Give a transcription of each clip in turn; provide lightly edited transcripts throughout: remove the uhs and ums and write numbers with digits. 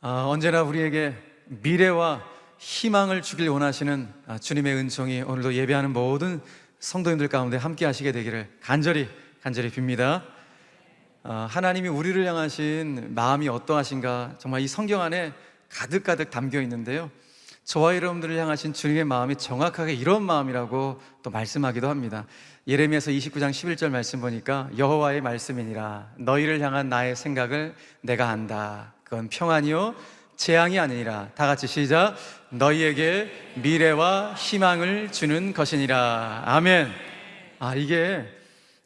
언제나 우리에게 미래와 희망을 주길 원하시는 주님의 은총이 오늘도 예배하는 모든 성도님들 가운데 함께 하시게 되기를 간절히 빕니다. 하나님이 우리를 향하신 마음이 어떠하신가 정말 이 성경 안에 가득 담겨 있는데요, 저와 여러분들을 향하신 주님의 마음이 정확하게 이런 마음이라고 또 말씀하기도 합니다. 예레미야서 29장 11절 말씀 보니까 여호와의 말씀이니라 너희를 향한 나의 생각을 내가 안다. 그건 평안이요 재앙이 아니니라. 다 같이 시작. 너희에게 미래와 희망을 주는 것이니라. 아멘. 이게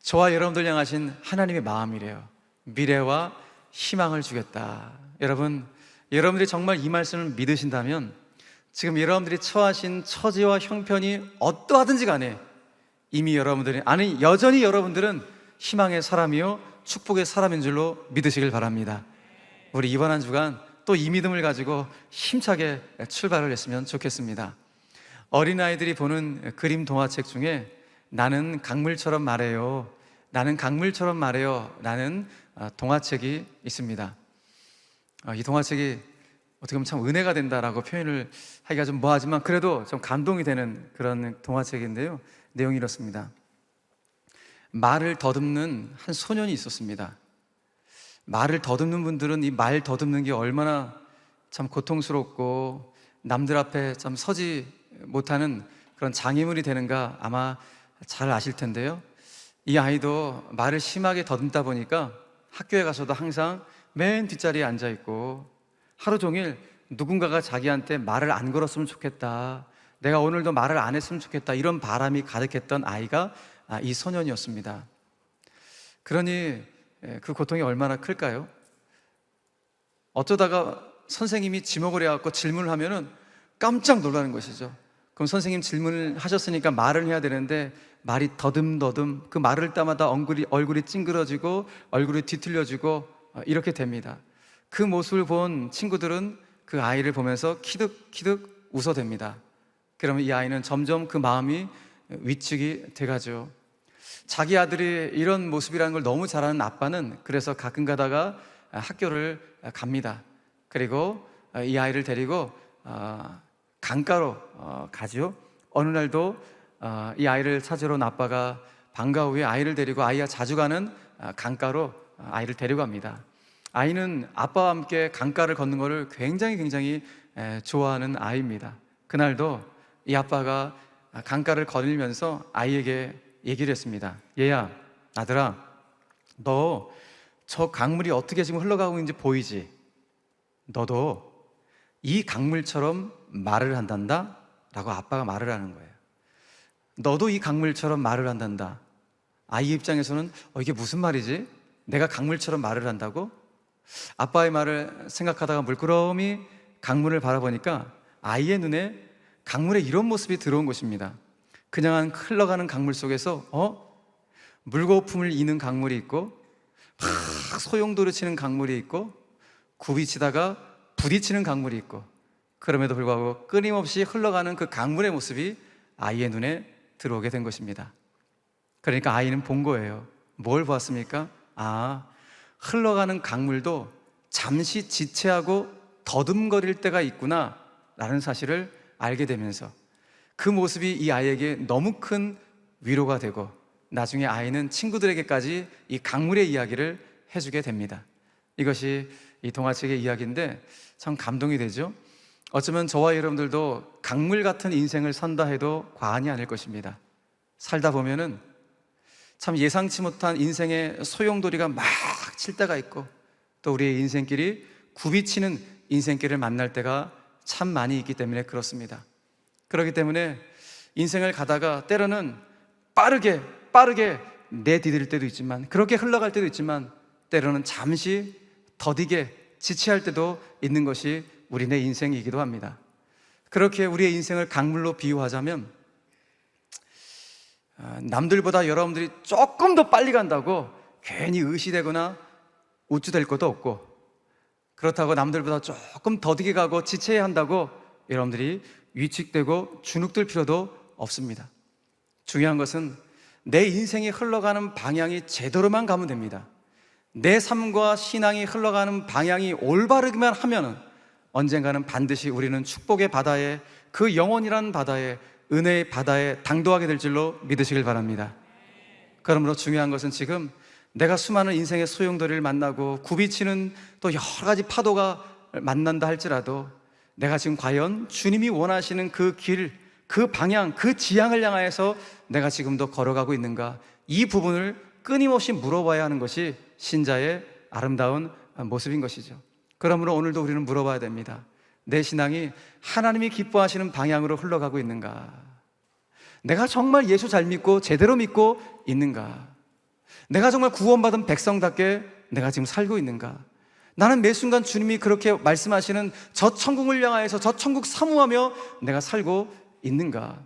저와 여러분들 향하신 하나님의 마음이래요. 미래와 희망을 주겠다. 여러분들이 정말 이 말씀을 믿으신다면 지금 여러분들이 처하신 처지와 형편이 어떠하든지 간에 이미 여전히 여러분들은 희망의 사람이요 축복의 사람인 줄로 믿으시길 바랍니다. 우리 이번 한 주간 또 이 믿음을 가지고 힘차게 출발을 했으면 좋겠습니다. 어린아이들이 보는 그림 동화책 중에 나는 강물처럼 말해요, 나는 강물처럼 말해요 라는 동화책이 있습니다. 이 동화책이 어떻게 보면 참 은혜가 된다라고 표현을 하기가 좀 뭐하지만 그래도 좀 감동이 되는 그런 동화책인데요, 내용이 이렇습니다. 말을 더듬는 한 소년이 있었습니다. 말을 더듬는 분들은 이 말 더듬는 게 얼마나 참 고통스럽고 남들 앞에 참 서지 못하는 그런 장애물이 되는가 아마 잘 아실 텐데요, 이 아이도 말을 심하게 더듬다 보니까 학교에 가서도 항상 맨 뒷자리에 앉아 있고 하루 종일 누군가가 자기한테 말을 안 걸었으면 좋겠다, 내가 오늘도 말을 안 했으면 좋겠다, 이런 바람이 가득했던 아이가 이 소년이었습니다. 그러니 그 고통이 얼마나 클까요? 어쩌다가 선생님이 지목을 해갖고 질문을 하면은 깜짝 놀라는 것이죠. 그럼 선생님 질문을 하셨으니까 말을 해야 되는데 말이 더듬더듬 그 말을 할 때마다 얼굴이 찡그러지고 얼굴이 뒤틀려지고 이렇게 됩니다. 그 모습을 본 친구들은 그 아이를 보면서 키득키득 웃어댑니다. 그러면 이 아이는 점점 그 마음이 위축이 돼가죠. 자기 아들이 이런 모습이라는 걸 너무 잘 아는 아빠는 그래서 가끔 가다가 학교를 갑니다. 그리고 이 아이를 데리고 강가로 가죠. 어느 날도 이 아이를 찾으러 온 아빠가 방과 후에 아이를 데리고 아이가 자주 가는 강가로 아이를 데려갑니다. 아이는 아빠와 함께 강가를 걷는 것을 굉장히 좋아하는 아이입니다. 그날도 이 아빠가 강가를 거닐면서 아이에게 얘기를 했습니다. 얘야, 아들아, 너 저 강물이 어떻게 지금 흘러가고 있는지 보이지? 너도 이 강물처럼 말을 한단다? 라고 아빠가 말을 하는 거예요. 너도 이 강물처럼 말을 한단다. 아이 입장에서는 이게 무슨 말이지? 내가 강물처럼 말을 한다고? 아빠의 말을 생각하다가 물끄러미 강물을 바라보니까 아이의 눈에 강물의 이런 모습이 들어온 것입니다. 그냥 흘러가는 강물 속에서 물거품을 이는 강물이 있고 막 소용돌이 치는 강물이 있고 굽이치다가 부딪히는 강물이 있고 그럼에도 불구하고 끊임없이 흘러가는 그 강물의 모습이 아이의 눈에 들어오게 된 것입니다. 그러니까 아이는 본 거예요. 뭘 보았습니까? 흘러가는 강물도 잠시 지체하고 더듬거릴 때가 있구나 라는 사실을 알게 되면서 그 모습이 이 아이에게 너무 큰 위로가 되고 나중에 아이는 친구들에게까지 이 강물의 이야기를 해주게 됩니다. 이것이 이 동화책의 이야기인데 참 감동이 되죠. 어쩌면 저와 여러분들도 강물 같은 인생을 산다 해도 과언이 아닐 것입니다. 살다 보면은 참 예상치 못한 인생의 소용돌이가 막 칠 때가 있고 또 우리의 인생길이 굽이치는 인생길을 만날 때가 참 많이 있기 때문에 그렇습니다. 그렇기 때문에 인생을 가다가 때로는 빠르게 내디딜 때도 있지만 그렇게 흘러갈 때도 있지만 때로는 잠시 더디게 지체할 때도 있는 것이 우리네 인생이기도 합니다. 그렇게 우리의 인생을 강물로 비유하자면 남들보다 여러분들이 조금 더 빨리 간다고 괜히 의시되거나 우쭐될 것도 없고 그렇다고 남들보다 조금 더디게 가고 지체해야 한다고 여러분들이 위축되고 주눅들 필요도 없습니다. 중요한 것은 내 인생이 흘러가는 방향이 제대로만 가면 됩니다. 내 삶과 신앙이 흘러가는 방향이 올바르기만 하면 언젠가는 반드시 우리는 축복의 바다에, 그 영원이라는 바다에, 은혜의 바다에 당도하게 될 줄로 믿으시길 바랍니다. 그러므로 중요한 것은 지금 내가 수많은 인생의 소용돌이를 만나고 굽이치는 또 여러 가지 파도가 만난다 할지라도 내가 지금 과연 주님이 원하시는 그 길, 그 방향, 그 지향을 향하여서 내가 지금도 걸어가고 있는가, 이 부분을 끊임없이 물어봐야 하는 것이 신자의 아름다운 모습인 것이죠. 그러므로 오늘도 우리는 물어봐야 됩니다. 내 신앙이 하나님이 기뻐하시는 방향으로 흘러가고 있는가? 내가 정말 예수 잘 믿고 제대로 믿고 있는가? 내가 정말 구원받은 백성답게 내가 지금 살고 있는가? 나는 매 순간 주님이 그렇게 말씀하시는 저 천국을 향하여서 저 천국 사모하며 내가 살고 있는가?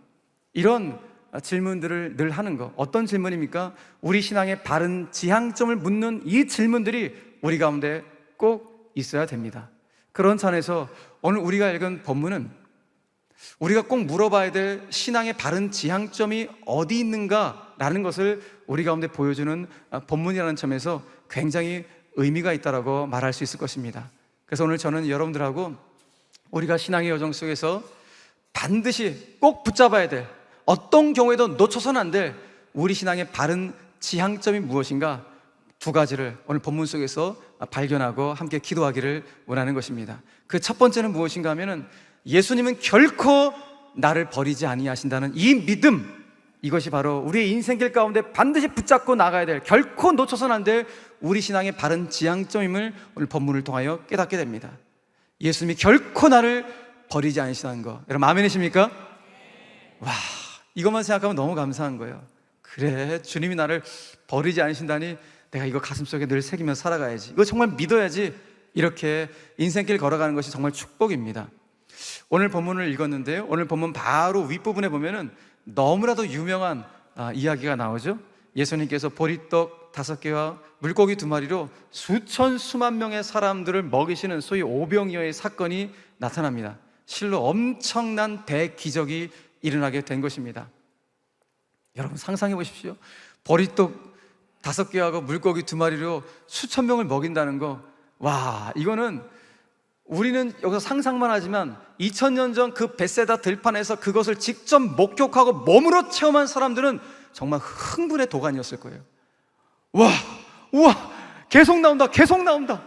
이런 질문들을 늘 하는 것. 어떤 질문입니까? 우리 신앙의 바른 지향점을 묻는 이 질문들이 우리 가운데 꼭 있어야 됩니다. 그런 차원에서 오늘 우리가 읽은 본문은 우리가 꼭 물어봐야 될 신앙의 바른 지향점이 어디 있는가라는 것을 우리 가운데 보여주는 본문이라는 점에서 굉장히 의미가 있다고 말할 수 있을 것입니다. 그래서 오늘 저는 여러분들하고 우리가 신앙의 여정 속에서 반드시 꼭 붙잡아야 될, 어떤 경우에도 놓쳐서는 안 될 우리 신앙의 바른 지향점이 무엇인가, 두 가지를 오늘 본문 속에서 발견하고 함께 기도하기를 원하는 것입니다. 그 첫 번째는 무엇인가 하면은 예수님은 결코 나를 버리지 아니하신다는 이 믿음, 이것이 바로 우리의 인생길 가운데 반드시 붙잡고 나가야 될, 결코 놓쳐서는 안 될 우리 신앙의 바른 지향점임을 오늘 본문을 통하여 깨닫게 됩니다. 예수님이 결코 나를 버리지 않으시다는 거, 여러분 아멘이십니까? 와, 이것만 생각하면 너무 감사한 거예요. 그래, 주님이 나를 버리지 않으신다니 내가 이거 가슴속에 늘 새기며 살아가야지, 이거 정말 믿어야지, 이렇게 인생길 걸어가는 것이 정말 축복입니다. 오늘 본문을 읽었는데요, 오늘 본문 바로 윗부분에 보면은 너무나도 유명한 이야기가 나오죠. 예수님께서 보리떡 5개와 물고기 2마리로 수천 수만 명의 사람들을 먹이시는 소위 오병이어의 사건이 나타납니다. 실로 엄청난 대기적이 일어나게 된 것입니다. 여러분 상상해 보십시오. 보리떡 5개하고 물고기 2마리로 수천 명을 먹인다는 거, 와, 이거는 우리는 여기서 상상만 하지만 2000년 전 그 벳세다 들판에서 그것을 직접 목격하고 몸으로 체험한 사람들은 정말 흥분의 도가니였을 거예요. 와, 우와, 계속 나온다, 계속 나온다.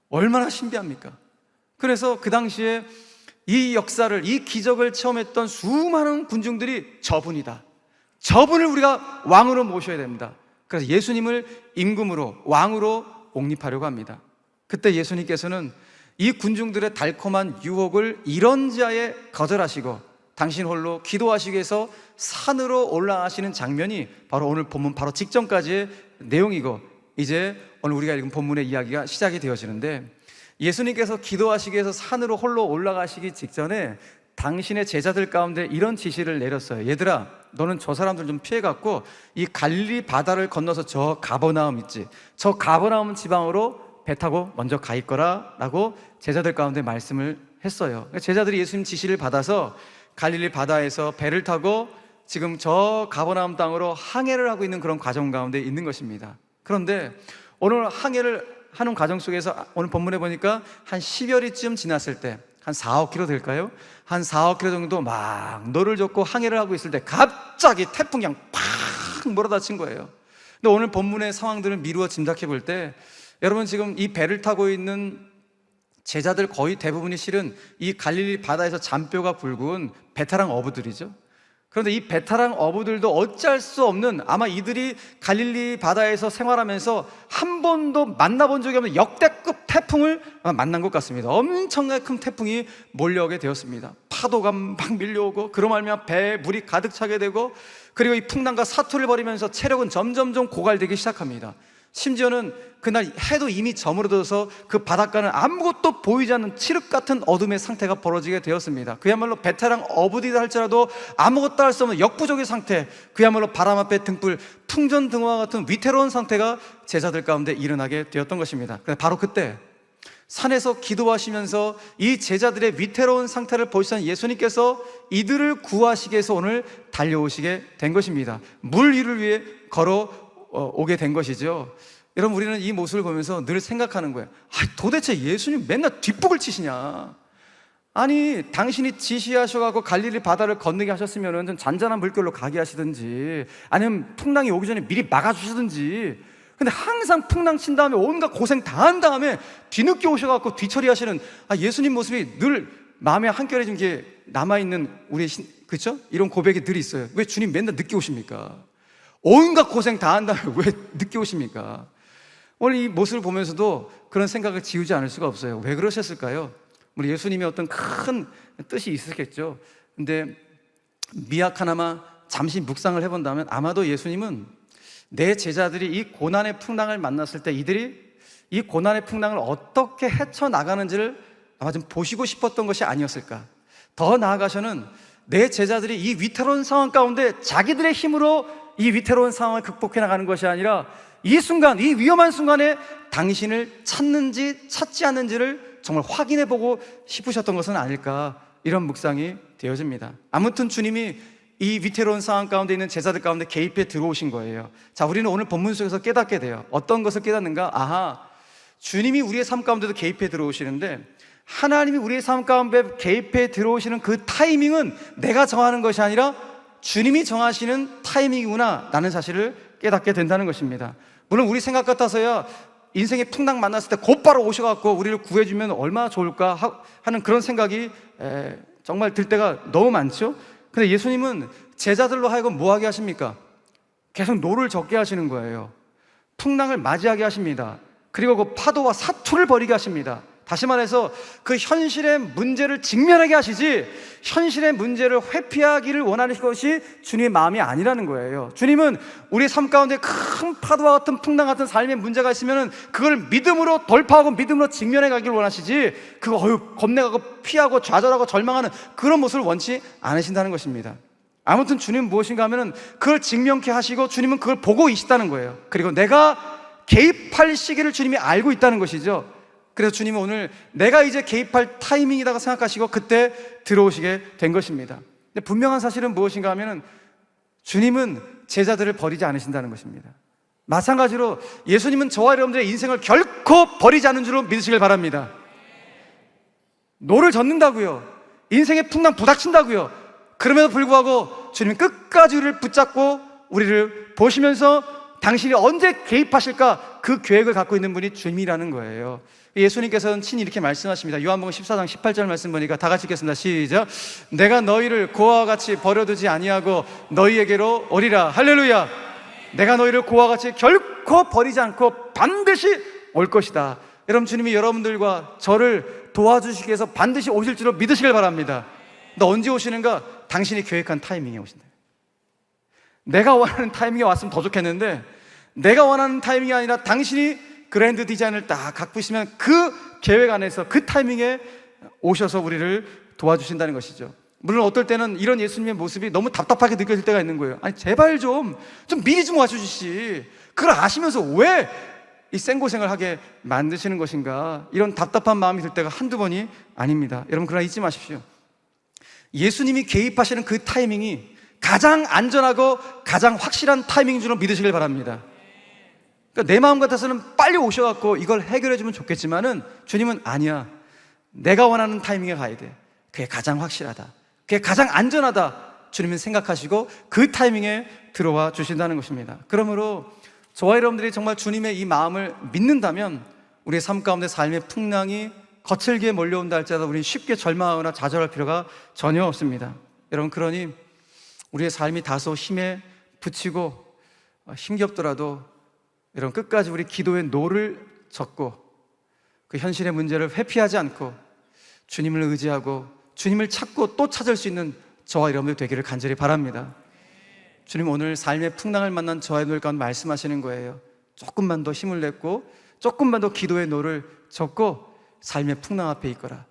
얼마나 신비합니까? 그래서 그 당시에 이 역사를, 이 기적을 체험했던 수많은 군중들이 저분이다, 저분을 우리가 왕으로 모셔야 됩니다. 그래서 예수님을 임금으로, 왕으로 옹립하려고 합니다. 그때 예수님께서는 이 군중들의 달콤한 유혹을 이런지하에 거절하시고 당신 홀로 기도하시기 위해서 산으로 올라가시는 장면이 바로 오늘 본문 바로 직전까지의 내용이고, 이제 오늘 우리가 읽은 본문의 이야기가 시작이 되어지는데, 예수님께서 기도하시기 위해서 산으로 홀로 올라가시기 직전에 당신의 제자들 가운데 이런 지시를 내렸어요. 얘들아, 너는 저 사람들 좀 피해갖고 이 갈릴리 바다를 건너서 저 가버나움 있지, 저 가버나움 지방으로 배 타고 먼저 가 있거라 라고 제자들 가운데 말씀을 했어요. 제자들이 예수님 지시를 받아서 갈릴리 바다에서 배를 타고 지금 저 가버나움 땅으로 항해를 하고 있는 그런 과정 가운데 있는 것입니다. 그런데 오늘 항해를 하는 과정 속에서 오늘 본문에 보니까 한 10여리쯤 지났을 때, 한 4, 5km 될까요? 한 4, 5km 정도 막 노를 젓고 항해를 하고 있을 때 갑자기 태풍이 그냥 팍 몰아닥친 거예요. 근데 오늘 본문의 상황들을 미루어 짐작해 볼 때, 여러분 지금 이 배를 타고 있는 제자들 거의 대부분이 실은 이 갈릴리 바다에서 잔뼈가 굵은 베테랑 어부들이죠. 그런데 이 베테랑 어부들도 어찌할 수 없는, 아마 이들이 갈릴리 바다에서 생활하면서 한 번도 만나본 적이 없는 역대급 태풍을 만난 것 같습니다. 엄청나게 큰 태풍이 몰려오게 되었습니다. 파도가 막 밀려오고 그로 말미암아 배에 물이 가득 차게 되고, 그리고 이 풍랑과 사투를 벌이면서 체력은 점점점 고갈되기 시작합니다. 심지어는 그날 해도 이미 저물어들어서 그 바닷가는 아무것도 보이지 않는 칠흑 같은 어둠의 상태가 벌어지게 되었습니다. 그야말로 베테랑 어부디다 할지라도 아무것도 할 수 없는 역부족의 상태, 그야말로 바람 앞에 등불, 풍전등화 같은 위태로운 상태가 제자들 가운데 일어나게 되었던 것입니다. 바로 그때 산에서 기도하시면서 이 제자들의 위태로운 상태를 보시던 예수님께서 이들을 구하시기 위해서 오늘 달려오시게 된 것입니다. 물 위를 위해 걸어 오게 된 것이죠. 여러분, 우리는 이 모습을 보면서 늘 생각하는 거예요. 도대체 예수님 맨날 뒷북을 치시냐? 아니, 당신이 지시하셔가지고 갈릴리 바다를 건너게 하셨으면 좀 잔잔한 물결로 가게 하시든지, 아니면 풍랑이 오기 전에 미리 막아주시든지. 근데 항상 풍랑 친 다음에 온갖 고생 다 한 다음에 뒤늦게 오셔가지고 뒤처리하시는 예수님 모습이 늘 마음에 한결해진 게 남아있는 우리 그렇죠? 이런 고백이 늘 있어요. 왜 주님 맨날 늦게 오십니까? 온갖 고생 다 한 다음에 왜 늦게 오십니까? 오늘 이 모습을 보면서도 그런 생각을 지우지 않을 수가 없어요. 왜 그러셨을까요? 우리 예수님의 어떤 큰 뜻이 있었겠죠. 근데 미약 하나만 잠시 묵상을 해본다면 아마도 예수님은 내 제자들이 이 고난의 풍랑을 만났을 때 이들이 이 고난의 풍랑을 어떻게 헤쳐나가는지를 아마 좀 보시고 싶었던 것이 아니었을까. 더 나아가서는 내 제자들이 이 위태로운 상황 가운데 자기들의 힘으로 이 위태로운 상황을 극복해 나가는 것이 아니라 이 순간, 이 위험한 순간에 당신을 찾는지 찾지 않는지를 정말 확인해보고 싶으셨던 것은 아닐까, 이런 묵상이 되어집니다. 아무튼 주님이 이 위태로운 상황 가운데 있는 제자들 가운데 개입해 들어오신 거예요. 자, 우리는 오늘 본문 속에서 깨닫게 돼요. 어떤 것을 깨닫는가? 주님이 우리의 삶 가운데도 개입해 들어오시는데, 하나님이 우리의 삶 가운데 개입해 들어오시는 그 타이밍은 내가 정하는 것이 아니라 주님이 정하시는 타이밍이구나, 라는 사실을 깨닫게 된다는 것입니다. 물론 우리 생각 같아서야 인생의 풍랑 만났을 때 곧바로 오셔갖고 우리를 구해주면 얼마나 좋을까 하는 그런 생각이 정말 들 때가 너무 많죠. 근데 예수님은 제자들로 하여금 뭐 하게 하십니까? 계속 노를 젓게 하시는 거예요. 풍랑을 맞이하게 하십니다. 그리고 그 파도와 사투를 벌이게 하십니다. 다시 말해서 그 현실의 문제를 직면하게 하시지, 현실의 문제를 회피하기를 원하는 것이 주님의 마음이 아니라는 거예요. 주님은 우리 삶 가운데 큰 파도와 같은 풍랑 같은 삶의 문제가 있으면 그걸 믿음으로 돌파하고 믿음으로 직면해 가기를 원하시지, 그거 겁내가고 피하고 좌절하고 절망하는 그런 모습을 원치 않으신다는 것입니다. 아무튼 주님은 무엇인가 하면 그걸 직면케 하시고 주님은 그걸 보고 있다는 거예요. 그리고 내가 개입할 시기를 주님이 알고 있다는 것이죠. 그래서 주님은 오늘 내가 이제 개입할 타이밍이라고 생각하시고 그때 들어오시게 된 것입니다. 근데 분명한 사실은 무엇인가 하면 주님은 제자들을 버리지 않으신다는 것입니다. 마찬가지로 예수님은 저와 여러분들의 인생을 결코 버리지 않는 줄로 믿으시길 바랍니다. 노를 젓는다고요, 인생의 풍랑 부닥친다고요, 그럼에도 불구하고 주님은 끝까지 우리를 붙잡고 우리를 보시면서 당신이 언제 개입하실까, 그 계획을 갖고 있는 분이 주님이라는 거예요. 예수님께서는 친히 이렇게 말씀하십니다. 요한복음 14장 18절 말씀 보니까 다 같이 읽겠습니다. 시작. 내가 너희를 고아와 같이 버려두지 아니하고 너희에게로 오리라. 할렐루야. 내가 너희를 고아와 같이 결코 버리지 않고 반드시 올 것이다. 여러분, 주님이 여러분들과 저를 도와주시기 위해서 반드시 오실 줄로 믿으시길 바랍니다. 너 언제 오시는가? 당신이 계획한 타이밍에 오신다. 내가 원하는 타이밍에 왔으면 더 좋겠는데, 내가 원하는 타이밍이 아니라 당신이 그랜드 디자인을 딱 갖고 있으면 그 계획 안에서 그 타이밍에 오셔서 우리를 도와주신다는 것이죠. 물론 어떨 때는 이런 예수님의 모습이 너무 답답하게 느껴질 때가 있는 거예요. 아니, 제발 좀 미리 좀 와주시지, 그걸 아시면서 왜 이 생고생을 하게 만드시는 것인가, 이런 답답한 마음이 들 때가 한두 번이 아닙니다. 여러분, 그러나 잊지 마십시오. 예수님이 개입하시는 그 타이밍이 가장 안전하고 가장 확실한 타이밍인 줄로 믿으시길 바랍니다. 그러니까 내 마음 같아서는 빨리 오셔갖고 이걸 해결해 주면 좋겠지만은 주님은 아니야, 내가 원하는 타이밍에 가야 돼, 그게 가장 확실하다, 그게 가장 안전하다, 주님은 생각하시고 그 타이밍에 들어와 주신다는 것입니다. 그러므로 저와 여러분들이 정말 주님의 이 마음을 믿는다면 우리의 삶 가운데 삶의 풍랑이 거칠게 몰려온다 할지라도 우리는 쉽게 절망하거나 좌절할 필요가 전혀 없습니다. 여러분, 그러니 우리의 삶이 다소 힘에 부치고 힘겹더라도 여러분, 끝까지 우리 기도의 노를 젓고 그 현실의 문제를 회피하지 않고 주님을 의지하고 주님을 찾고 또 찾을 수 있는 저와 여러분들 되기를 간절히 바랍니다. 주님, 오늘 삶의 풍랑을 만난 저와 여러분들 가운데 말씀하시는 거예요. 조금만 더 힘을 냈고 조금만 더 기도의 노를 젓고 삶의 풍랑 앞에 있거라.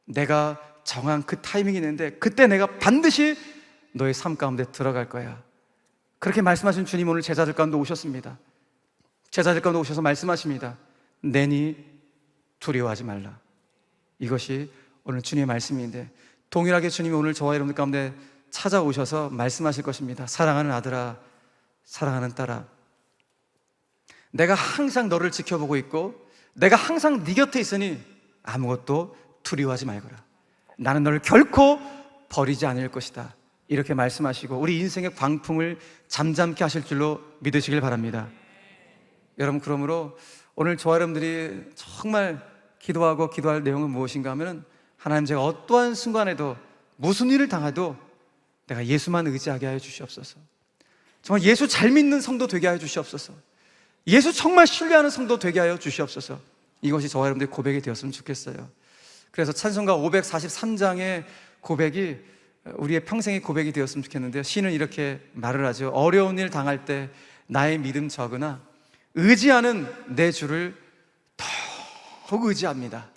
내가 정한 그 타이밍이 있는데 그때 내가 반드시 너의 삶 가운데 들어갈 거야. 그렇게 말씀하신 주님, 오늘 제자들 가운데 오셨습니다. 제자들 가운데 오셔서 말씀하십니다. 내니 두려워하지 말라. 이것이 오늘 주님의 말씀인데, 동일하게 주님이 오늘 저와 여러분들 가운데 찾아오셔서 말씀하실 것입니다. 사랑하는 아들아, 사랑하는 딸아, 내가 항상 너를 지켜보고 있고 내가 항상 네 곁에 있으니 아무것도 두려워하지 말거라. 나는 너를 결코 버리지 않을 것이다. 이렇게 말씀하시고 우리 인생의 광풍을 잠잠케 하실 줄로 믿으시길 바랍니다. 여러분, 그러므로 오늘 저와 여러분들이 정말 기도하고 기도할 내용은 무엇인가 하면은, 하나님, 제가 어떠한 순간에도 무슨 일을 당해도 내가 예수만 의지하게 하여 주시옵소서. 정말 예수 잘 믿는 성도 되게 하여 주시옵소서. 예수 정말 신뢰하는 성도 되게 하여 주시옵소서. 이것이 저와 여러분들의 고백이 되었으면 좋겠어요. 그래서 찬송가 543장의 고백이 우리의 평생의 고백이 되었으면 좋겠는데요, 시는 이렇게 말을 하죠. 어려운 일 당할 때 나의 믿음 적으나 의지하는 내 주를 더욱 의지합니다.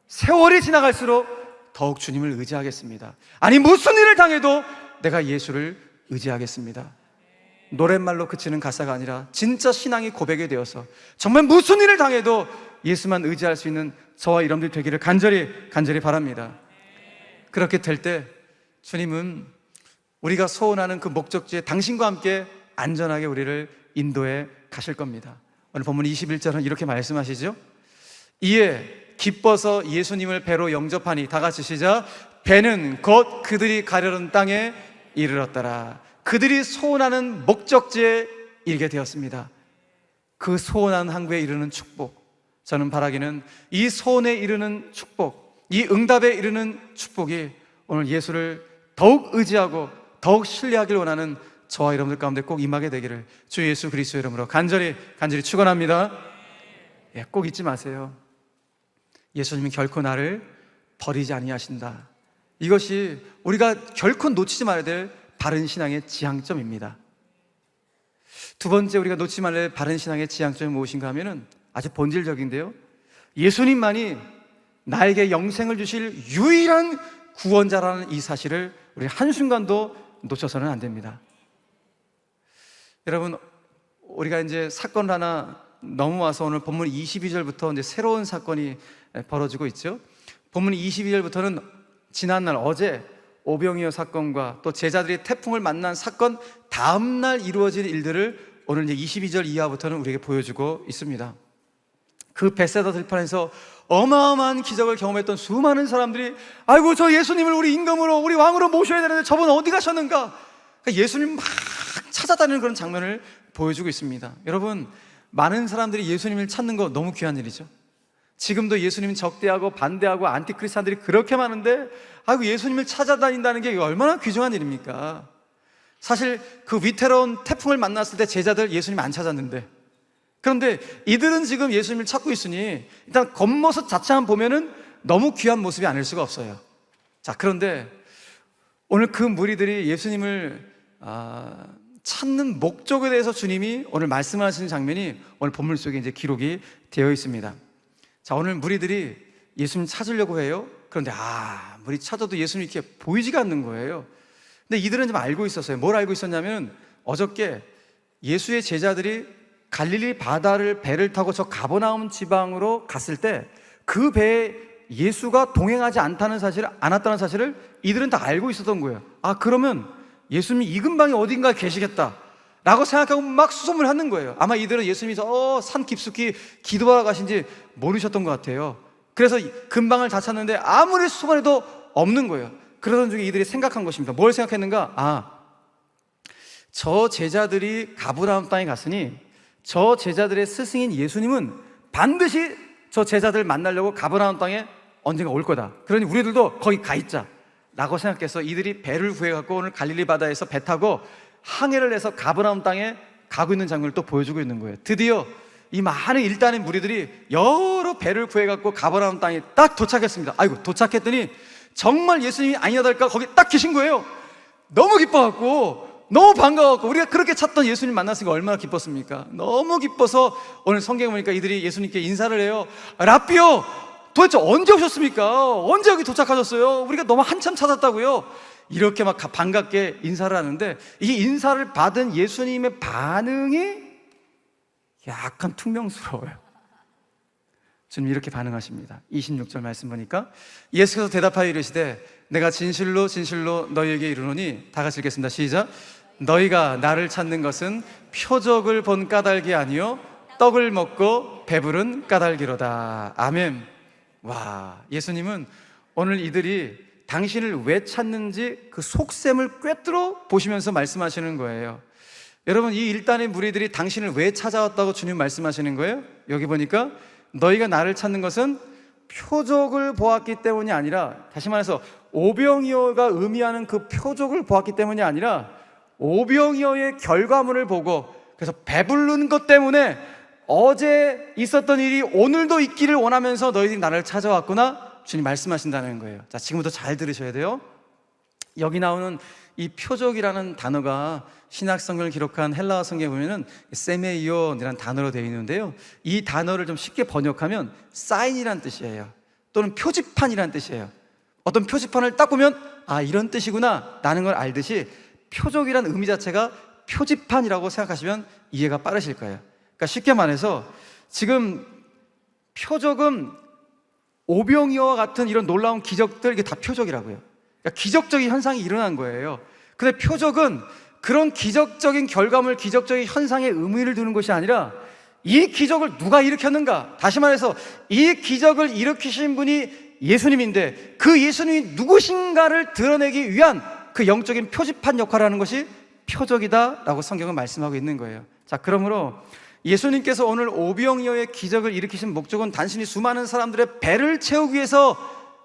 세월이 지나갈수록 더욱 주님을 의지하겠습니다. 아니, 무슨 일을 당해도 내가 예수를 의지하겠습니다. 노랫말로 그치는 가사가 아니라 진짜 신앙이 고백이 되어서 정말 무슨 일을 당해도 예수만 의지할 수 있는 저와 여러분들 되기를 간절히 바랍니다. 그렇게 될 때 주님은 우리가 소원하는 그 목적지에 당신과 함께 안전하게 우리를 인도해 가실 겁니다. 오늘 본문 21절은 이렇게 말씀하시죠. 이에 기뻐서 예수님을 배로 영접하니, 다 같이 시작. 배는 곧 그들이 가려는 땅에 이르렀더라. 그들이 소원하는 목적지에 이르게 되었습니다. 그 소원한 항구에 이르는 축복, 저는 바라기는 이 소원에 이르는 축복, 이 응답에 이르는 축복이 오늘 예수를 더욱 의지하고 더욱 신뢰하길 원하는 저와 여러분들 가운데 꼭 임하게 되기를 주 예수 그리스도의 이름으로 간절히 축원합니다. 꼭 잊지 마세요. 예수님은 결코 나를 버리지 아니하신다. 이것이 우리가 결코 놓치지 말아야 될 바른 신앙의 지향점입니다. 두 번째 우리가 놓치지 말아야 될 바른 신앙의 지향점이 무엇인가 하면은 아주 본질적인데요, 예수님만이 나에게 영생을 주실 유일한 구원자라는 이 사실을 우리 한순간도 놓쳐서는 안 됩니다. 여러분, 우리가 이제 사건 하나 넘어와서 오늘 본문 22절부터 이제 새로운 사건이 벌어지고 있죠. 본문 22절부터는 지난날 어제 오병이어 사건과 또 제자들이 태풍을 만난 사건 다음날 이루어질 일들을 오늘 이제 22절 이하부터는 우리에게 보여주고 있습니다. 그 벳세다 들판에서 어마어마한 기적을 경험했던 수많은 사람들이, 아이고, 저 예수님을 우리 임금으로, 우리 왕으로 모셔야 되는데 저분 어디 가셨는가? 그러니까 예수님 막 찾아다니는 그런 장면을 보여주고 있습니다. 여러분, 많은 사람들이 예수님을 찾는 거 너무 귀한 일이죠. 지금도 예수님 적대하고 반대하고 안티크리스찬들이 그렇게 많은데, 아이고, 예수님을 찾아다닌다는 게 얼마나 귀중한 일입니까? 사실 그 위태로운 태풍을 만났을 때 제자들 예수님 안 찾았는데, 그런데 이들은 지금 예수님을 찾고 있으니 일단 겉모습 자체만 보면은 너무 귀한 모습이 아닐 수가 없어요. 자, 그런데 오늘 그 무리들이 예수님을 찾는 목적에 대해서 주님이 오늘 말씀하시는 장면이 오늘 본문 속에 이제 기록이 되어 있습니다. 자, 오늘 무리들이 예수님 찾으려고 해요. 그런데 아무리 찾아도 예수님이 이렇게 보이지가 않는 거예요. 근데 이들은 좀 알고 있었어요. 뭘 알고 있었냐면, 어저께 예수의 제자들이 갈릴리 바다를 배를 타고 저 가버나움 지방으로 갔을 때 그 배에 예수가 동행하지 않았다는 사실을 이들은 다 알고 있었던 거예요. 그러면 예수님이 이 근방에 어딘가에 계시겠다 라고 생각하고 막 수소문을 하는 거예요. 아마 이들은 예수님이 산 깊숙이 기도하러 가신지 모르셨던 것 같아요. 그래서 근방을 다 찾는데 아무리 수소문해도 없는 거예요. 그러던 중에 이들이 생각한 것입니다. 뭘 생각했는가? 저 제자들이 가버나움 땅에 갔으니 저 제자들의 스승인 예수님은 반드시 저 제자들 만나려고 가버나움 땅에 언젠가 올 거다. 그러니 우리들도 거기 가 있자 라고 생각해서 이들이 배를 구해갖고 오늘 갈릴리 바다에서 배 타고 항해를 해서 가버나움 땅에 가고 있는 장면을 또 보여주고 있는 거예요. 드디어 이 많은 일단의 무리들이 여러 배를 구해갖고 가버나움 땅에 딱 도착했습니다. 아이고, 도착했더니 정말 예수님이 아니나 다를까 거기 딱 계신 거예요. 너무 기뻐갖고, 너무 반가웠고, 우리가 그렇게 찾던 예수님 만났으니까 얼마나 기뻤습니까? 너무 기뻐서 오늘 성경에 보니까 이들이 예수님께 인사를 해요. 라삐요, 도대체 언제 오셨습니까? 언제 여기 도착하셨어요? 우리가 너무 한참 찾았다고요. 이렇게 막 반갑게 인사를 하는데, 이 인사를 받은 예수님의 반응이 약간 퉁명스러워요. 주님 이렇게 반응하십니다. 26절 말씀 보니까 예수께서 대답하여 이르시되 내가 진실로 진실로 너희에게 이르노니, 다 같이 읽겠습니다. 시작. 너희가 나를 찾는 것은 표적을 본 까닭이 아니요 떡을 먹고 배부른 까닭이로다. 아멘. 와, 예수님은 오늘 이들이 당신을 왜 찾는지 그 속셈을 꿰뚫어 보시면서 말씀하시는 거예요. 여러분, 이 일단의 무리들이 당신을 왜 찾아왔다고 주님 말씀하시는 거예요? 여기 보니까 너희가 나를 찾는 것은 표적을 보았기 때문이 아니라, 다시 말해서 오병이어가 의미하는 그 표적을 보았기 때문이 아니라 오병이어의 결과물을 보고, 그래서 배부른 것 때문에 어제 있었던 일이 오늘도 있기를 원하면서 너희들이 나를 찾아왔구나, 주님 말씀하신다는 거예요. 자, 지금부터 잘 들으셔야 돼요. 여기 나오는 이 표적이라는 단어가 신약 성경을 기록한 헬라어 성경에 보면은 세메이온이라는 단어로 되어 있는데요, 이 단어를 좀 쉽게 번역하면 사인이란 뜻이에요. 또는 표지판이란 뜻이에요. 어떤 표지판을 딱 보면 아, 이런 뜻이구나 라는 걸 알듯이 표적이란 의미 자체가 표지판이라고 생각하시면 이해가 빠르실 거예요. 그러니까 쉽게 말해서 지금 표적은 오병이어와 같은 이런 놀라운 기적들, 이게 다 표적이라고요. 그러니까 기적적인 현상이 일어난 거예요. 근데 표적은 그런 기적적인 결과물, 기적적인 현상에 의미를 두는 것이 아니라 이 기적을 누가 일으켰는가, 다시 말해서 이 기적을 일으키신 분이 예수님인데 그 예수님이 누구신가를 드러내기 위한 그 영적인 표지판 역할을 하는 것이 표적이다라고 성경은 말씀하고 있는 거예요. 자, 그러므로 예수님께서 오늘 오병이어의 기적을 일으키신 목적은 단순히 수많은 사람들의 배를 채우기 위해서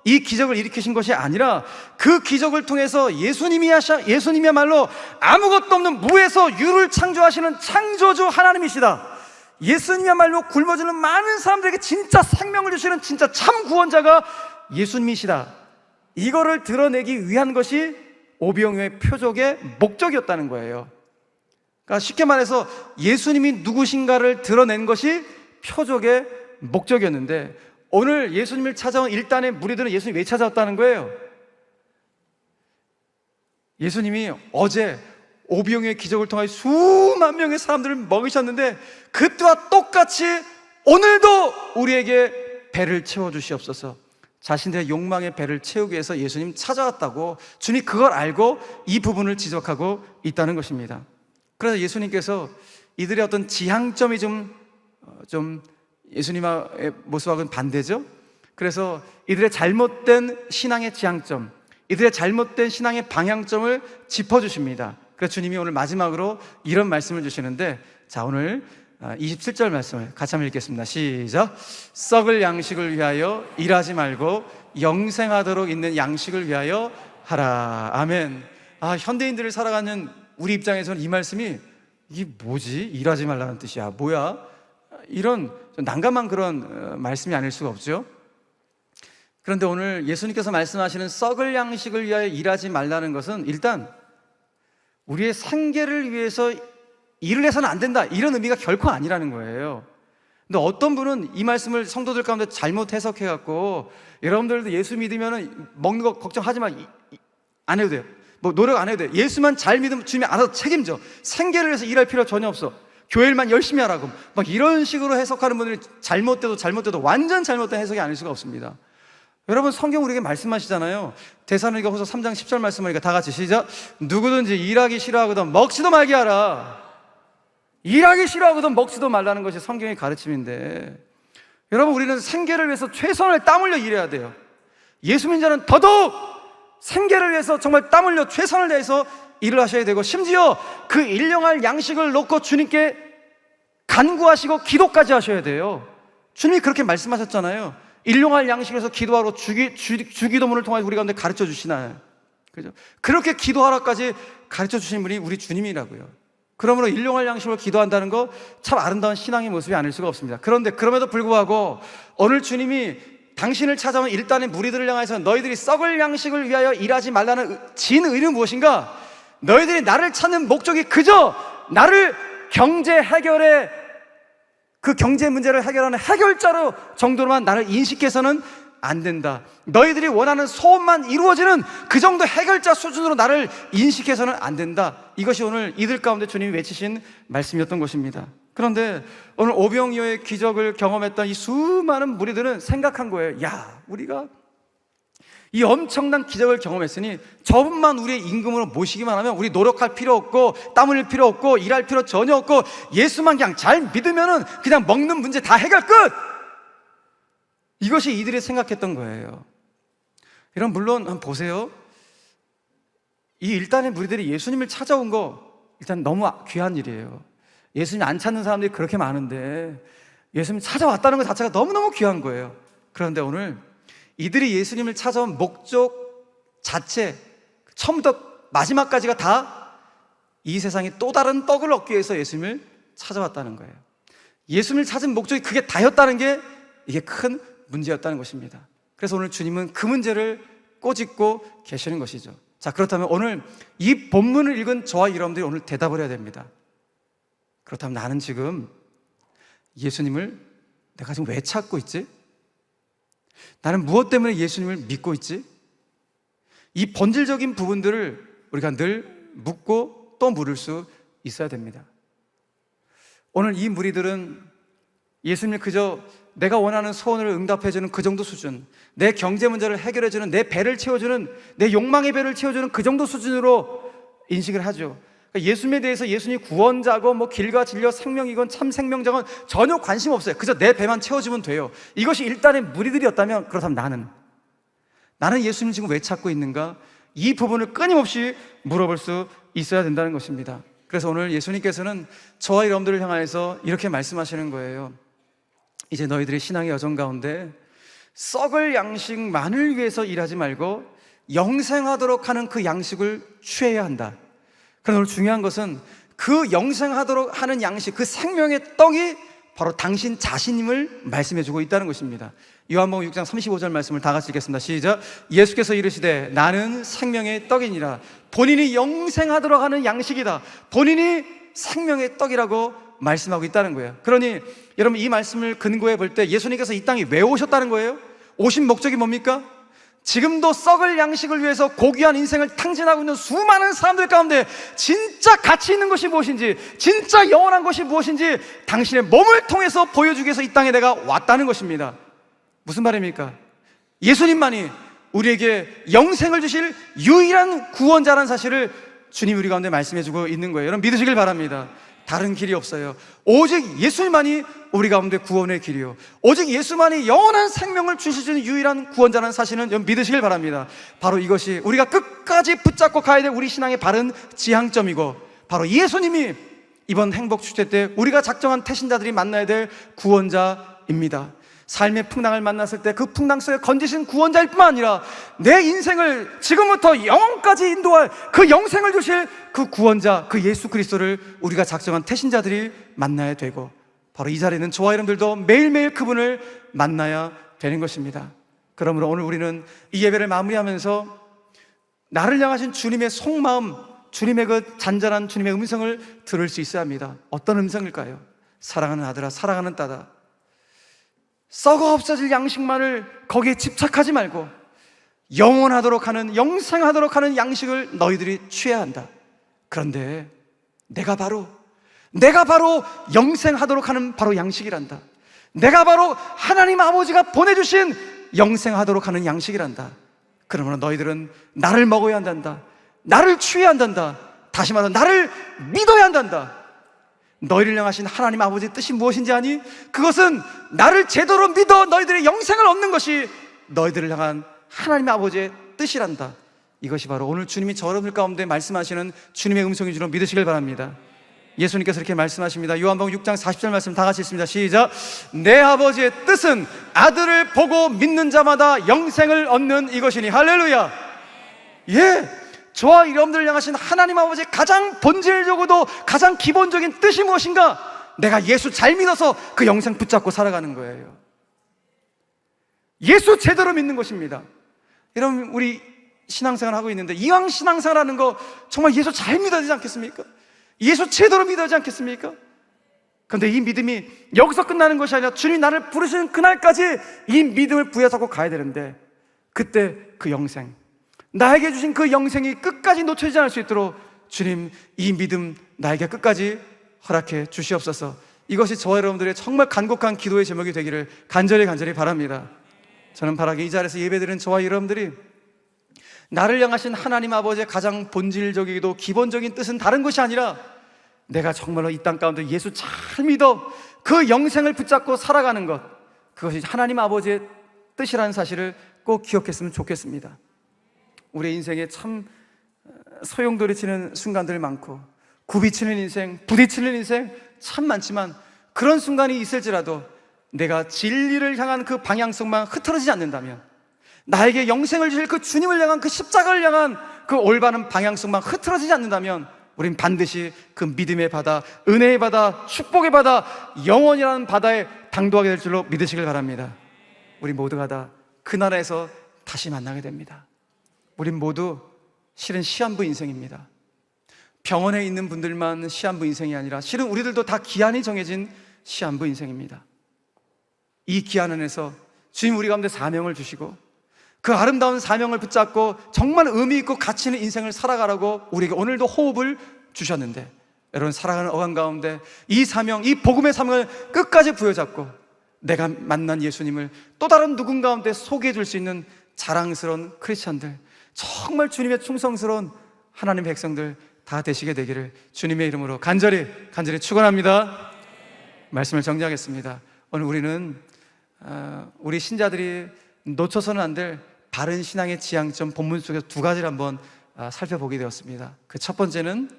이 기적을 일으키신 것이 아니라 그 기적을 통해서 예수님이야말로 아무것도 없는 무에서 유를 창조하시는 창조주 하나님이시다, 예수님이야말로 굶어주는 많은 사람들에게 진짜 생명을 주시는 진짜 참 구원자가 예수님이시다, 이거를 드러내기 위한 것이 오병이어의 표적의 목적이었다는 거예요. 그러니까 쉽게 말해서 예수님이 누구신가를 드러낸 것이 표적의 목적이었는데, 오늘 예수님을 찾아온 일단의 무리들은 예수님이 왜 찾아왔다는 거예요? 예수님이 어제 오병이어의 기적을 통해 수만 명의 사람들을 먹이셨는데 그때와 똑같이 오늘도 우리에게 배를 채워주시옵소서. 자신들의 욕망의 배를 채우기 위해서 예수님 찾아왔다고 주님이 그걸 알고 이 부분을 지적하고 있다는 것입니다. 그래서 예수님께서 이들의 어떤 지향점이 좀 예수님의 모습하고는 반대죠. 그래서 이들의 잘못된 신앙의 지향점, 이들의 잘못된 신앙의 방향점을 짚어주십니다. 그래서 주님이 오늘 마지막으로 이런 말씀을 주시는데, 자, 오늘 27절 말씀을 같이 한번 읽겠습니다. 시작. 썩을 양식을 위하여 일하지 말고 영생하도록 있는 양식을 위하여 하라. 아멘. 아, 현대인들을 살아가는 우리 입장에서는 이 말씀이 이게 뭐지? 일하지 말라는 뜻이야, 뭐야? 이런 난감한 그런 말씀이 아닐 수가 없죠. 그런데 오늘 예수님께서 말씀하시는 썩을 양식을 위하여 일하지 말라는 것은 일단 우리의 생계를 위해서 일을 해서는 안 된다, 이런 의미가 결코 아니라는 거예요. 근데 어떤 분은 이 말씀을 성도들 가운데 잘못 해석해갖고, 여러분들도 예수 믿으면 먹는 거 걱정하지 마, 안 해도 돼요, 뭐 노력 안 해도 돼, 예수만 잘 믿으면 주님이 알아서 책임져, 생계를 위해서 일할 필요 전혀 없어, 교회일만 열심히 하라고, 막 이런 식으로 해석하는 분들이 잘못돼도 완전 잘못된 해석이 아닐 수가 없습니다. 여러분, 성경 우리에게 말씀하시잖아요. 데살로니가 후서 3장 10절 말씀하니까 다 같이 시작. 누구든지 일하기 싫어하거든 먹지도 말게 하라. 일하기 싫어하거든 먹지도 말라는 것이 성경의 가르침인데, 여러분, 우리는 생계를 위해서 최선을 땀 흘려 일해야 돼요. 예수 믿는 자는 더더욱 생계를 위해서 정말 땀 흘려 최선을 다해서 일을 하셔야 되고, 심지어 그 일용할 양식을 놓고 주님께 간구하시고 기도까지 하셔야 돼요. 주님이 그렇게 말씀하셨잖아요. 일용할 양식에서 기도하러 주기도문을 통해 우리 가운데 가르쳐 주시나요? 그죠? 그렇게 기도하라까지 가르쳐 주신 분이 우리 주님이라고요. 그러므로 일용할 양식으로 기도한다는 거 참 아름다운 신앙의 모습이 아닐 수가 없습니다. 그런데 그럼에도 불구하고 오늘 주님이 당신을 찾아온 일단의 무리들을 향해서 너희들이 썩을 양식을 위하여 일하지 말라는 진의는 무엇인가? 너희들이 나를 찾는 목적이 그저 나를 경제 해결에, 그 경제 문제를 해결하는 해결자로 정도로만 나를 인식해서는 안 된다. 너희들이 원하는 소원만 이루어지는 그 정도 해결자 수준으로 나를 인식해서는 안 된다. 이것이 오늘 이들 가운데 주님이 외치신 말씀이었던 것입니다. 그런데 오늘 오병이어의 기적을 경험했던 이 수많은 무리들은 생각한 거예요. 야, 우리가 이 엄청난 기적을 경험했으니 저분만 우리의 임금으로 모시기만 하면 우리 노력할 필요 없고 땀 흘릴 필요 없고 일할 필요 전혀 없고 예수만 그냥 잘 믿으면은 그냥 먹는 문제 다 해결 끝! 이것이 이들이 생각했던 거예요. 여러분, 물론 한번 보세요. 이 일단의 무리들이 예수님을 찾아온 거 일단 너무 귀한 일이에요. 예수님 안 찾는 사람들이 그렇게 많은데 예수님 찾아왔다는 것 자체가 너무너무 귀한 거예요. 그런데 오늘 이들이 예수님을 찾아온 목적 자체, 처음부터 마지막까지가 다 이 세상에 또 다른 떡을 얻기 위해서 예수님을 찾아왔다는 거예요. 예수님을 찾은 목적이 그게 다였다는 게 이게 큰 문제였다는 것입니다. 그래서 오늘 주님은 그 문제를 꼬집고 계시는 것이죠. 자, 그렇다면 오늘 이 본문을 읽은 저와 여러분들이 오늘 대답을 해야 됩니다. 그렇다면 나는 지금 예수님을 내가 지금 왜 찾고 있지? 나는 무엇 때문에 예수님을 믿고 있지? 이 본질적인 부분들을 우리가 늘 묻고 또 물을 수 있어야 됩니다. 오늘 이 무리들은 예수님을 그저 내가 원하는 소원을 응답해주는 그 정도 수준, 내 경제 문제를 해결해주는, 내 배를 채워주는, 내 욕망의 배를 채워주는 그 정도 수준으로 인식을 하죠. 그러니까 예수님에 대해서 예수님이 구원자고 뭐 길과 진리와 생명이건 참 생명자건 전혀 관심 없어요. 그저 내 배만 채워주면 돼요. 이것이 일단의 무리들이었다면, 그렇다면 나는 예수님 지금 왜 찾고 있는가? 이 부분을 끊임없이 물어볼 수 있어야 된다는 것입니다. 그래서 오늘 예수님께서는 저와 여러분들을 향하여서 이렇게 말씀하시는 거예요. 이제 너희들의 신앙의 여정 가운데 썩을 양식만을 위해서 일하지 말고 영생하도록 하는 그 양식을 취해야 한다. 그러나 오늘 중요한 것은 그 영생하도록 하는 양식, 그 생명의 떡이 바로 당신 자신임을 말씀해 주고 있다는 것입니다. 요한복음 6장 35절 말씀을 다 같이 읽겠습니다. 시작. 예수께서 이르시되 나는 생명의 떡이니라. 본인이 영생하도록 하는 양식이다. 본인이 생명의 떡이라고 말씀하고 있다는 거예요. 그러니 여러분, 이 말씀을 근거해 볼 때 예수님께서 이 땅에 왜 오셨다는 거예요? 오신 목적이 뭡니까? 지금도 썩을 양식을 위해서 고귀한 인생을 탕진하고 있는 수많은 사람들 가운데 진짜 가치 있는 것이 무엇인지, 진짜 영원한 것이 무엇인지 당신의 몸을 통해서 보여주기 위해서 이 땅에 내가 왔다는 것입니다. 무슨 말입니까? 예수님만이 우리에게 영생을 주실 유일한 구원자라는 사실을 주님이 우리 가운데 말씀해 주고 있는 거예요. 여러분, 믿으시길 바랍니다. 다른 길이 없어요. 오직 예수님만이 우리 가운데 구원의 길이요, 오직 예수만이 영원한 생명을 주실 수 있는 유일한 구원자라는 사실은 믿으시길 바랍니다. 바로 이것이 우리가 끝까지 붙잡고 가야 될 우리 신앙의 바른 지향점이고, 바로 예수님이 이번 행복 축제 때 우리가 작정한 태신자들이 만나야 될 구원자입니다. 삶의 풍랑을 만났을 때 그 풍랑 속에 건지신 구원자일 뿐만 아니라 내 인생을 지금부터 영원까지 인도할 그 영생을 주실 그 구원자, 그 예수 그리스도를 우리가 작정한 태신자들이 만나야 되고, 바로 이 자리에는 저와 여러분들도 매일매일 그분을 만나야 되는 것입니다. 그러므로 오늘 우리는 이 예배를 마무리하면서 나를 향하신 주님의 속마음, 주님의 그 잔잔한 주님의 음성을 들을 수 있어야 합니다. 어떤 음성일까요? 사랑하는 아들아, 사랑하는 딸아, 썩어 없어질 양식만을 거기에 집착하지 말고 영원하도록 하는, 영생하도록 하는 양식을 너희들이 취해야 한다. 그런데 내가 바로 영생하도록 하는 바로 양식이란다. 내가 바로 하나님 아버지가 보내주신 영생하도록 하는 양식이란다. 그러므로 너희들은 나를 먹어야 한단다. 나를 취해야 한단다. 다시 말해서 나를 믿어야 한단다. 너희를 향하신 하나님 아버지의 뜻이 무엇인지 아니? 그것은 나를 제대로 믿어 너희들의 영생을 얻는 것이 너희들을 향한 하나님 아버지의 뜻이란다. 이것이 바로 오늘 주님이 저 여러분들 가운데 말씀하시는 주님의 음성인 줄로 믿으시길 바랍니다. 예수님께서 이렇게 말씀하십니다. 요한복음 6장 40절 말씀 다 같이 읽습니다. 시작. 내 아버지의 뜻은 아들을 보고 믿는 자마다 영생을 얻는 이것이니. 할렐루야. 예, 저와 여러분들을 향하신 하나님 아버지의 가장 본질적으로도 가장 기본적인 뜻이 무엇인가? 내가 예수 잘 믿어서 그 영생 붙잡고 살아가는 거예요. 예수 제대로 믿는 것입니다. 여러분, 우리 신앙생활 하고 있는데 이왕 신앙생활 하는 거 정말 예수 잘 믿어야 되지 않겠습니까? 예수 제대로 믿어야 되지 않겠습니까? 그런데 이 믿음이 여기서 끝나는 것이 아니라 주님이 나를 부르시는 그날까지 이 믿음을 부여잡고 가야 되는데, 그때 그 영생, 나에게 주신 그 영생이 끝까지 놓쳐지지 않을 수 있도록 주님, 이 믿음 나에게 끝까지 허락해 주시옵소서. 이것이 저와 여러분들의 정말 간곡한 기도의 제목이 되기를 간절히 바랍니다. 저는 바라기 이 자리에서 예배드리는 저와 여러분들이 나를 향하신 하나님 아버지의 가장 본질적이기도 기본적인 뜻은 다른 것이 아니라 내가 정말로 이 땅 가운데 예수 잘 믿어 그 영생을 붙잡고 살아가는 것, 그것이 하나님 아버지의 뜻이라는 사실을 꼭 기억했으면 좋겠습니다. 우리의 인생에 참 소용돌이치는 순간들 많고 굽이치는 인생, 부딪히는 인생 참 많지만 그런 순간이 있을지라도 내가 진리를 향한 그 방향성만 흐트러지지 않는다면, 나에게 영생을 주실 그 주님을 향한 그 십자가를 향한 그 올바른 방향성만 흐트러지지 않는다면 우린 반드시 그 믿음의 바다, 은혜의 바다, 축복의 바다, 영원이라는 바다에 당도하게 될 줄로 믿으시길 바랍니다. 우리 모두가 다 그 나라에서 다시 만나게 됩니다. 우린 모두 실은 시한부 인생입니다. 병원에 있는 분들만 시한부 인생이 아니라 실은 우리들도 다 기한이 정해진 시한부 인생입니다. 이 기한 안에서 주님 우리 가운데 사명을 주시고 그 아름다운 사명을 붙잡고 정말 의미 있고 가치 있는 인생을 살아가라고 우리에게 오늘도 호흡을 주셨는데, 여러분 살아가는 어간 가운데 이 사명, 이 복음의 사명을 끝까지 부여잡고 내가 만난 예수님을 또 다른 누군가한테 소개해 줄 수 있는 자랑스러운 크리스찬들, 정말 주님의 충성스러운 하나님의 백성들 다 되시게 되기를 주님의 이름으로 간절히 축원합니다. 말씀을 정리하겠습니다. 오늘 우리는 우리 신자들이 놓쳐서는 안 될 바른 신앙의 지향점 본문 속에서 두 가지를 한번 살펴보게 되었습니다. 그 첫 번째는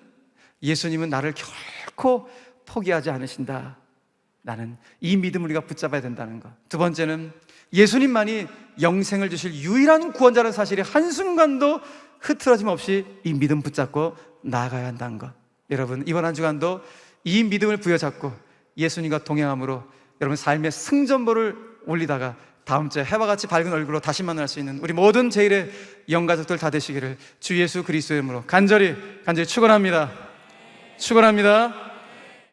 예수님은 나를 결코 포기하지 않으신다. 나는 이 믿음을 우리가 붙잡아야 된다는 것. 두 번째는 예수님만이 영생을 주실 유일한 구원자라는 사실이 한순간도 흐트러짐 없이 이 믿음 붙잡고 나아가야 한다는 것. 여러분 이번 한 주간도 이 믿음을 부여잡고 예수님과 동행함으로 여러분 삶의 승전보를 올리다가 다음 주에 해와 같이 밝은 얼굴로 다시 만날 수 있는 우리 모든 제1의 영가족들 다 되시기를 주 예수 그리스도의 이름으로 간절히 축원합니다.